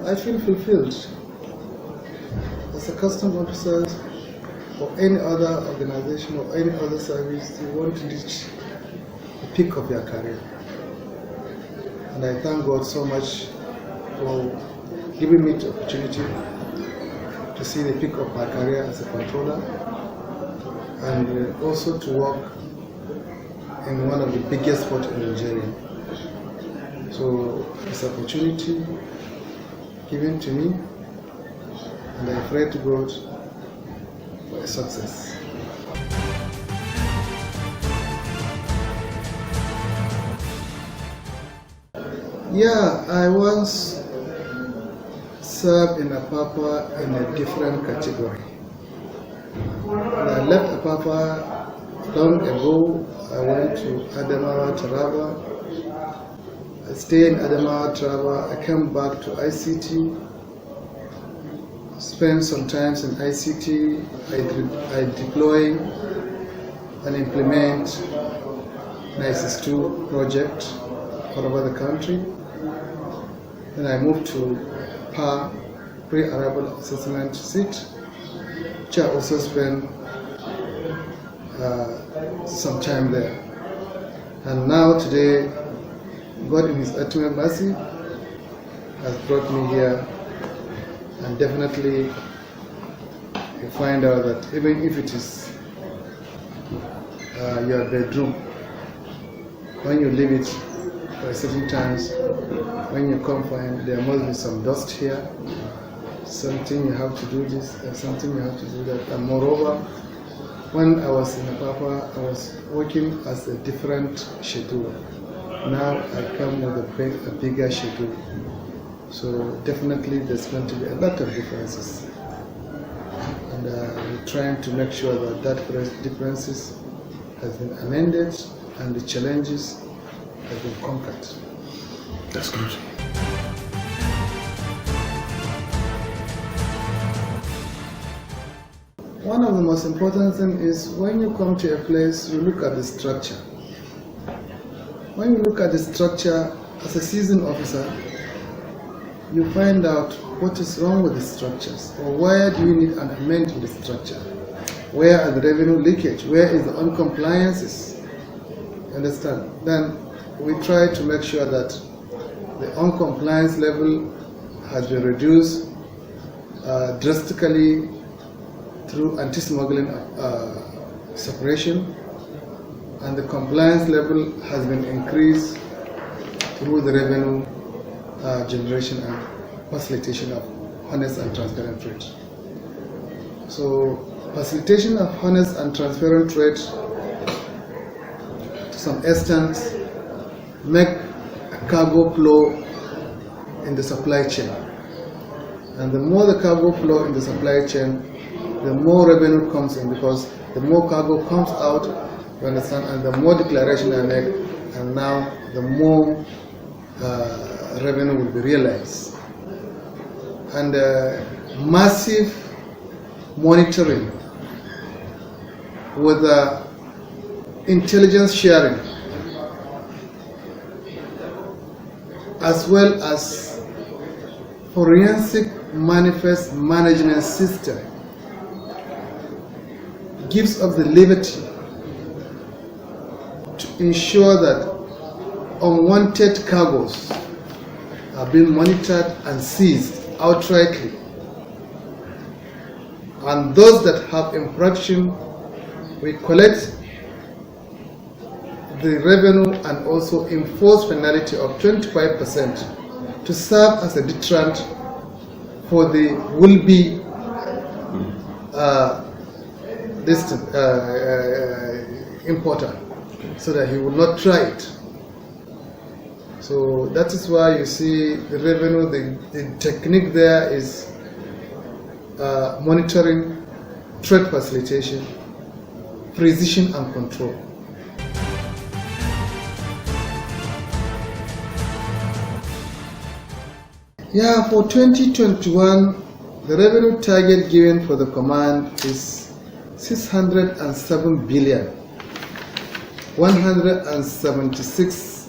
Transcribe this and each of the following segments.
I feel fulfilled. As a custom officer or any other organization or any other service, you want to reach the peak of your career. And I thank God so much for giving me the opportunity to see the peak of my career as a controller and also to work in one of the biggest ports in Nigeria. So it's an opportunity given to me, and I pray to God for a success. Yeah, I once served in Apapa in a different category. When I left Apapa long ago, I went to Adamawa, Taraba. I stayed in Adamawa, Taraba. I came back to ICT, spent some time in ICT. I deploy and implement NICES2 project all over the country. Then I moved to PA, Pre-Arrival Assessment Seat, which I also spent some time there. And now today, God in His ultimate mercy has brought me here, and definitely you find out that even if it is your bedroom, when you leave it for certain times, when you come find there must be some dust here, something you have to do this, something you have to do that. And moreover, when I was in Apapa, I was working as a different schedule. Now I come with a bigger schedule. So definitely there's going to be a lot of differences. And we're trying to make sure that differences has been amended and the challenges have been conquered. That's good. One of the most important things is when you come to a place, you look at the structure. When you look at the structure as a seasoned officer, you find out what is wrong with the structures, or where do you need an amendment to the structure? Where are the revenue leakage? Where is the uncompliances? Understand? Then we try to make sure that the uncompliance level has been reduced drastically through anti-smuggling separation, and the compliance level has been increased through the revenue generation and facilitation of honest and transparent trade. So facilitation of honest and transparent trade to some extent make a cargo flow in the supply chain. And the more the cargo flow in the supply chain, the more revenue comes in, because the more cargo comes out, you understand, and the more declaration I make, and now the more revenue will be realized. And massive monitoring with intelligence sharing, as well as forensic manifest management system, gives us the liberty to ensure that unwanted cargoes are being monitored and seized outrightly, and those that have infraction, we collect the revenue and also enforce penalty of 25% to serve as a deterrent for the will-be importer, so that he will not try it. So that is why you see the revenue, the technique there is monitoring, trade facilitation, precision and control. Yeah, for 2021, the revenue target given for the command is 607 billion, 176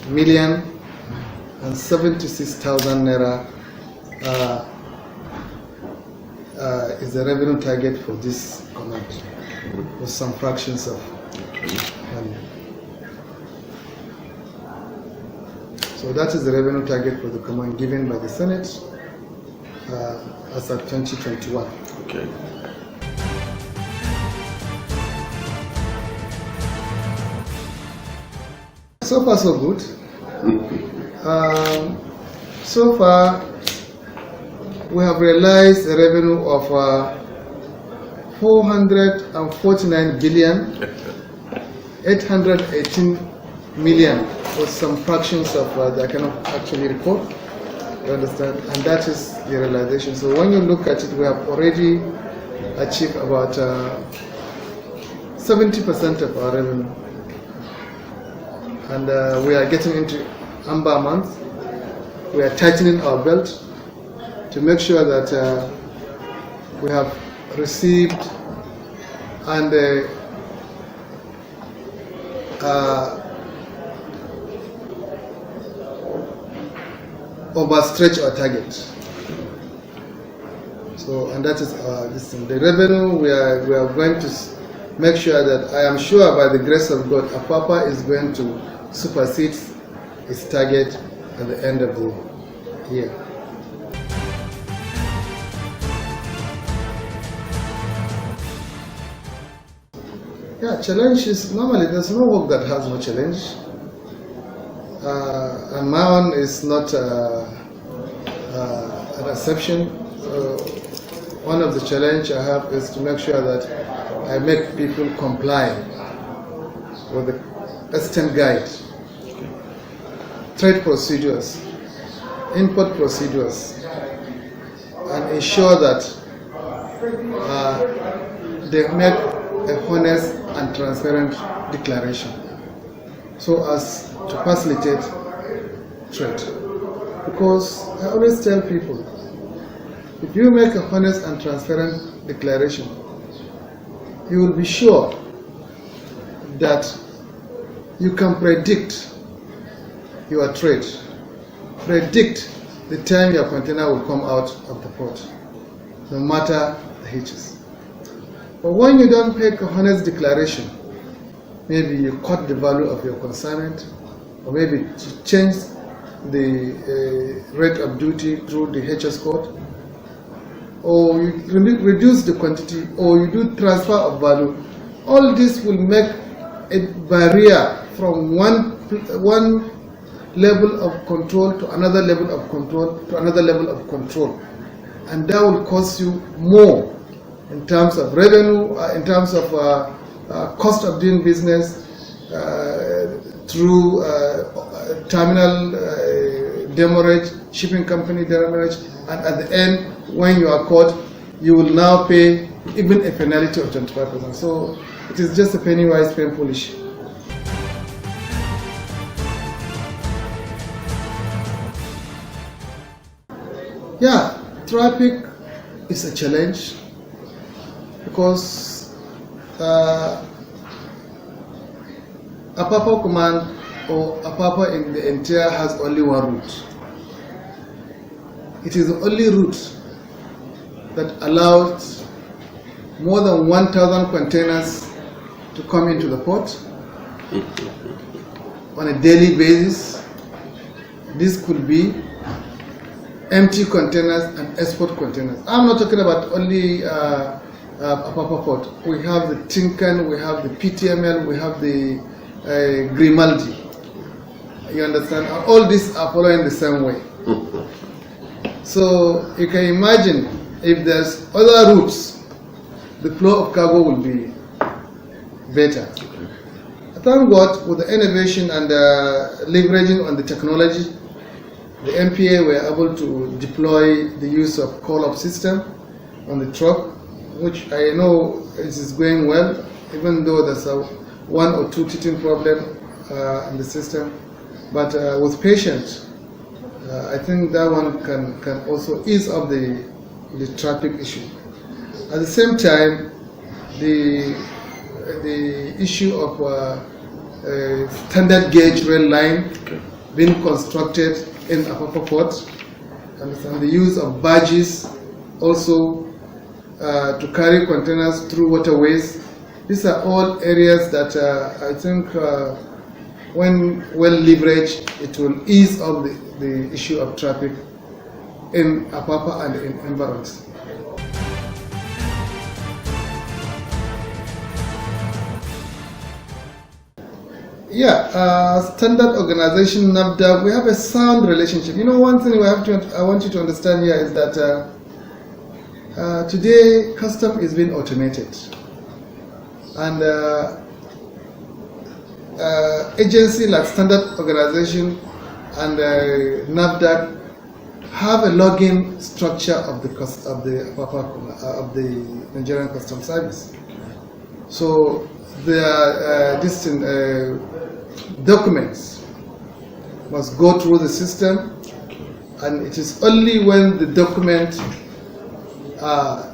million and 76,000 naira is the revenue target for this command, with some fractions of money. So that is the revenue target for the command given by the Senate as of 2021. Okay. So far, so good. So far, we have realized a revenue of 449 billion 818 million, with some fractions of that I cannot actually report. You understand? And that is the realization. So when you look at it, we have already achieved about 70% of our revenue. And we are getting into amber month. We are tightening our belt to make sure that we have received and overstretch our target. So, and that is this thing. The revenue we are going to make sure that, I am sure by the grace of God, Apapa is going to supersede its target at the end of the year. Yeah, challenge is normally there's no work that has no challenge, and my one is not an exception. So one of the challenge I have is to make sure that I make people comply with the extant guide, trade procedures, import procedures, and ensure that they make a honest and transparent declaration so as to facilitate trade. Because I always tell people, if you make a honest and transparent declaration, you will be sure that you can predict your trade, predict the time your container will come out of the port, no matter the hitches. But when you don't make a honest declaration, maybe you cut the value of your consignment, or maybe you change the rate of duty through the HS code, or you reduce the quantity, or you do transfer of value. All this will make a barrier from one level of control to another level of control to another level of control, and that will cost you more in terms of revenue, in terms of cost of doing business through terminal demurrage, shipping company demurrage, and at the end, when you are caught, you will now pay even a penalty of 25%. So it is just a penny wise, penny foolish. Yeah, traffic is a challenge because Apapa command or Apapa in the entire has only one route. It is the only route that allows more than 1,000 containers to come into the port on a daily basis. This could be empty containers and export containers. I'm not talking about only Apapa port. We have the Tinkan, we have the PTML, we have the Grimaldi. You understand? All these are following the same way. So you can imagine if there's other routes, the flow of cargo will be better. Thank God, with the innovation and leveraging on the technology, the MPA were able to deploy the use of call-up system on the truck, which I know is going well, even though there's one or two teething problem in the system. But with patience, I think that one can also ease up the traffic issue. At the same time, the issue of standard gauge rail line being constructed in Apapa Port Understand? The use of barges also to carry containers through waterways. These are all areas that I think when well leveraged, it will ease up the issue of traffic in Apapa and in environs. Yeah, standard organization NAFDA, we have a sound relationship. You know, one thing I want you to understand here is that today custom is being automated, and agency like standard organization and NAFDA have a login structure of the Nigerian Customs Service. So their documents must go through the system, and it is only when the document are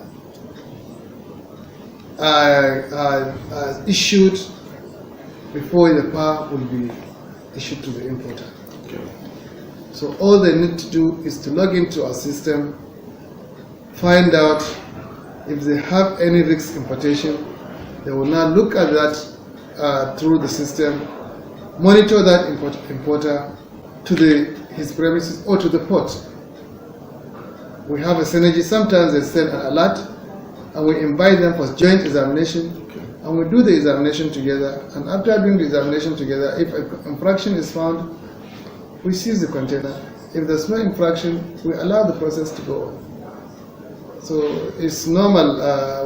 issued before the power will be issued to the importer. Okay. So all they need to do is to log into our system, find out if they have any risk importation. They will now look at that through the system, monitor that importer to his premises or to the port. We have a synergy. Sometimes they send an alert, and we invite them for joint examination, and we do the examination together. And after doing the examination together, if an infraction is found, we seize the container. If there's no infraction, we allow the process to go on. So it's normal.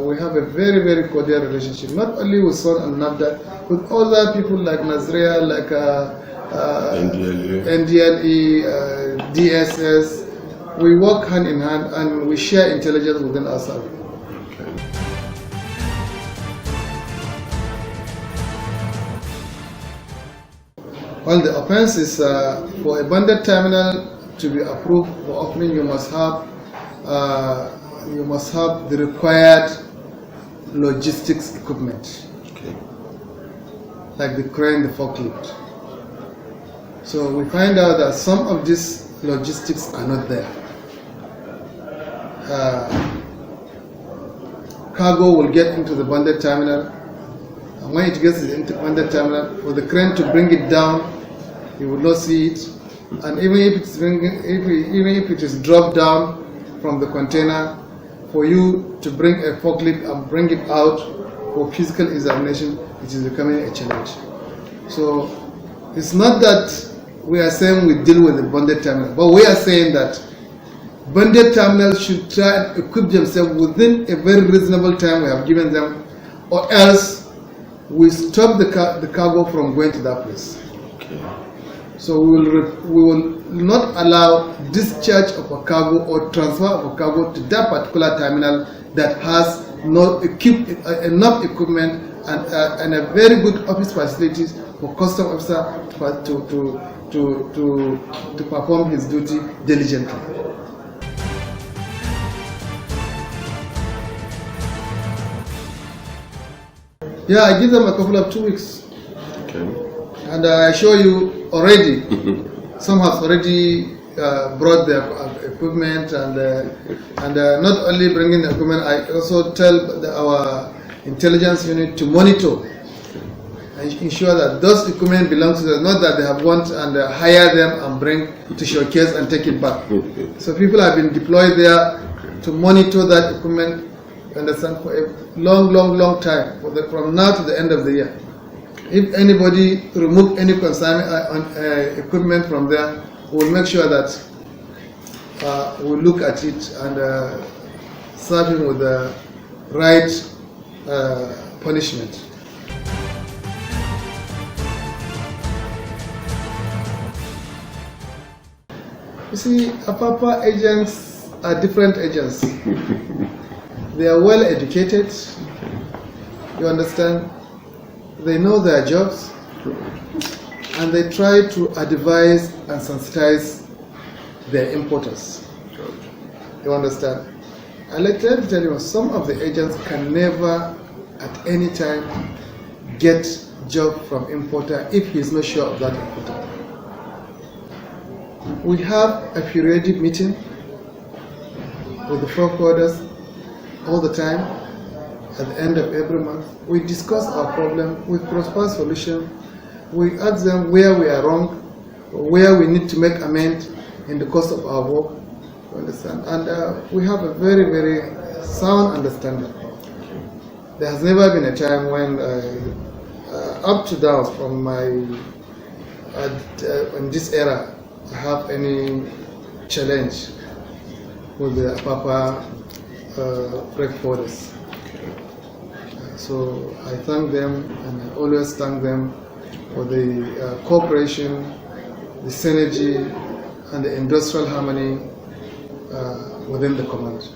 We have a very, very cordial relationship, not only with SON and NAFDA, with other people like Nazria, like NDLE, DSS. We work hand in hand, and we share intelligence within ourselves. Well, the offense is for a bonded terminal to be approved for opening, you must have the required logistics equipment, like the crane, the forklift. So we find out that some of these logistics are not there. Cargo will get into the bonded terminal, and when it gets into the bonded terminal, for the crane to bring it down, you will not see it. And even if it is dropped down from the container, for you to bring a forklift and bring it out for physical examination, it is becoming a challenge. So it's not that we are saying we deal with the bonded terminal, but we are saying that bonded terminals should try and equip themselves within a very reasonable time we have given them, or else we stop the cargo from going to that place. So we will not allow discharge of a cargo or transfer of a cargo to that particular terminal that has not enough equipment and a very good office facilities for custom officer to perform his duty diligently. Yeah, I give them a couple of 2 weeks. Okay. And I assure you already, some have already brought their equipment, and not only bringing the equipment, I also tell our intelligence unit to monitor and ensure that those equipment belong to them, not that they have gone and hire them and bring to showcase and take it back. So people have been deployed there to monitor that equipment, understand, for a long time, from now to the end of the year. If anybody remove any equipment from there, we'll make sure that we'll look at it and serve him with the right punishment. You see, Apapa agents are different agents. They are well educated, you understand? They know their jobs, and they try to advise and sensitize their importers. You understand? And let me tell you, some of the agents can never at any time get job from importer if he is not sure of that importer. We have a periodic meeting with the forwarders all the time. At the end of every month, we discuss our problem, we propose solution, we ask them where we are wrong, where we need to make amend in the course of our work, you understand? And we have a very, very sound understanding. There has never been a time when, up to now, from my, in this era, I have any challenge with the Apapa freight forwarders. So I thank them, and I always thank them for the cooperation, the synergy, and the industrial harmony within the command.